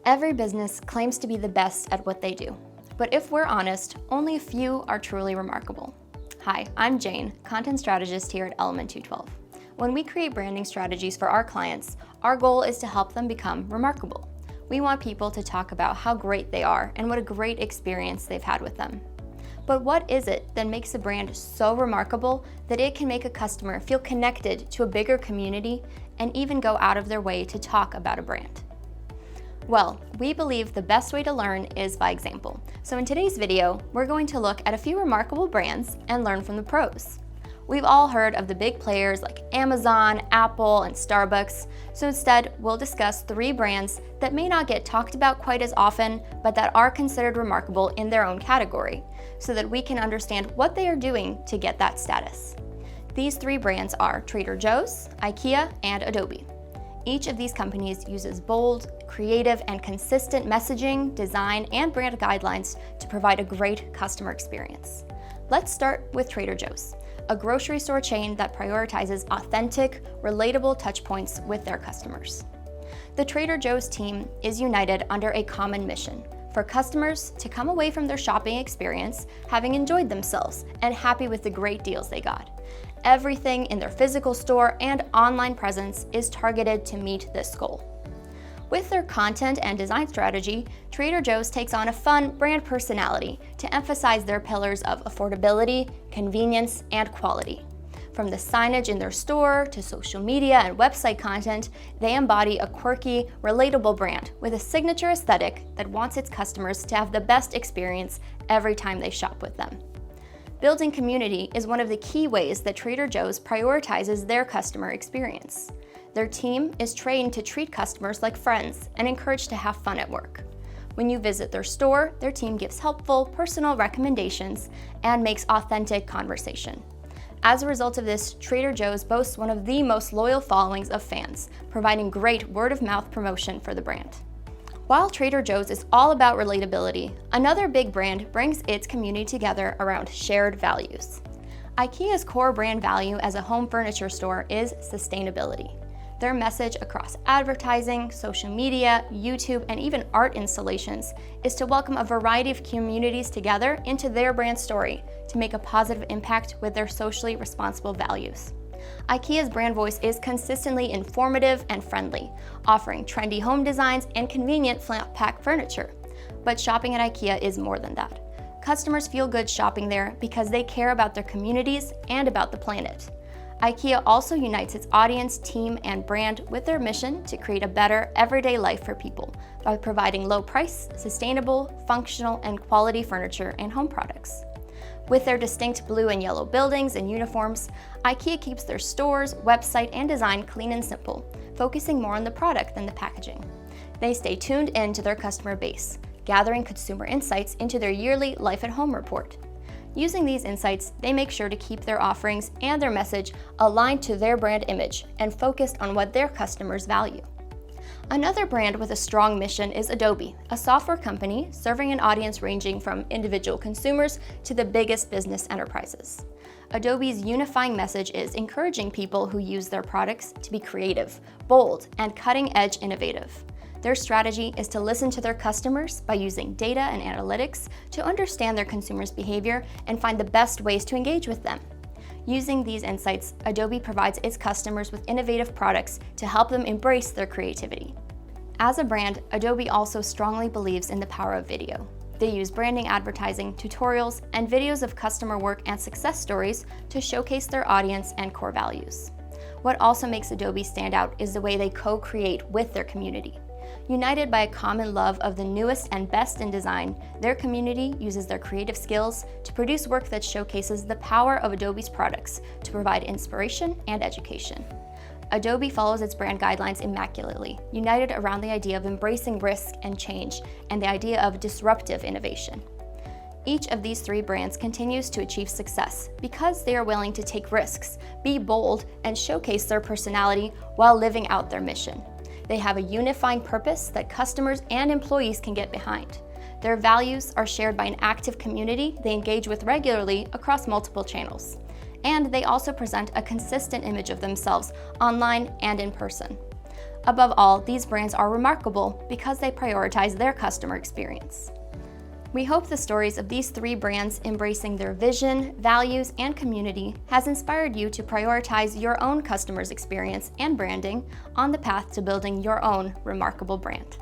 Every business claims to be the best at what they do, but if we're honest, only a few are truly remarkable. Hi, I'm Jane, content strategist here at Element 212. When we create branding strategies for our clients, our goal is to help them become remarkable. We want people to talk about how great they are and what a great experience they've had with them. But what is it that makes a brand so remarkable that it can make a customer feel connected to a bigger community and even go out of their way to talk about a brand? Well, we believe the best way to learn is by example. So in today's video, we're going to look at a few remarkable brands and learn from the pros. We've all heard of the big players like Amazon, Apple, and Starbucks, so instead we'll discuss 3 brands that may not get talked about quite as often, but that are considered remarkable in their own category, so that we can understand what they are doing to get that status. These 3 brands are Trader Joe's, Ikea, and Adobe. Each of these companies uses bold, creative, and consistent messaging, design, and brand guidelines to provide a great customer experience. Let's start with Trader Joe's, a grocery store chain that prioritizes authentic, relatable touchpoints with their customers. The Trader Joe's team is united under a common mission: for customers to come away from their shopping experience having enjoyed themselves and happy with the great deals they got. Everything in their physical store and online presence is targeted to meet this goal. With their content and design strategy, Trader Joe's takes on a fun brand personality to emphasize their pillars of affordability, convenience, and quality. From the signage in their store to social media and website content, they embody a quirky, relatable brand with a signature aesthetic that wants its customers to have the best experience every time they shop with them. Building community is one of the key ways that Trader Joe's prioritizes their customer experience. Their team is trained to treat customers like friends and encouraged to have fun at work. When you visit their store, their team gives helpful, personal recommendations and makes authentic conversation. As a result of this, Trader Joe's boasts one of the most loyal followings of fans, providing great word-of-mouth promotion for the brand. While Trader Joe's is all about relatability, another big brand brings its community together around shared values. IKEA's core brand value as a home furniture store is sustainability. Their message across advertising, social media, YouTube, and even art installations is to welcome a variety of communities together into their brand story to make a positive impact with their socially responsible values. IKEA's brand voice is consistently informative and friendly, offering trendy home designs and convenient flat pack furniture. But shopping at IKEA is more than that. Customers feel good shopping there because they care about their communities and about the planet. IKEA also unites its audience, team, and brand with their mission to create a better everyday life for people by providing low-price, sustainable, functional, and quality furniture and home products. With their distinct blue and yellow buildings and uniforms, IKEA keeps their stores, website, and design clean and simple, focusing more on the product than the packaging. They stay tuned in to their customer base, gathering consumer insights into their yearly Life at Home report. Using these insights, they make sure to keep their offerings and their message aligned to their brand image and focused on what their customers value. Another brand with a strong mission is Adobe, a software company serving an audience ranging from individual consumers to the biggest business enterprises. Adobe's unifying message is encouraging people who use their products to be creative, bold, and cutting-edge innovative. Their strategy is to listen to their customers by using data and analytics to understand their consumers' behavior and find the best ways to engage with them. Using these insights, Adobe provides its customers with innovative products to help them embrace their creativity. As a brand, Adobe also strongly believes in the power of video. They use branding advertising, tutorials, and videos of customer work and success stories to showcase their audience and core values. What also makes Adobe stand out is the way they co-create with their community. United by a common love of the newest and best in design, their community uses their creative skills to produce work that showcases the power of Adobe's products to provide inspiration and education. Adobe follows its brand guidelines immaculately, united around the idea of embracing risk and change and the idea of disruptive innovation. Each of these 3 brands continues to achieve success because they are willing to take risks, be bold, and showcase their personality while living out their mission. They have a unifying purpose that customers and employees can get behind. Their values are shared by an active community they engage with regularly across multiple channels. And they also present a consistent image of themselves online and in person. Above all, these brands are remarkable because they prioritize their customer experience. We hope the stories of these 3 brands embracing their vision, values, and community has inspired you to prioritize your own customer's experience and branding on the path to building your own remarkable brand.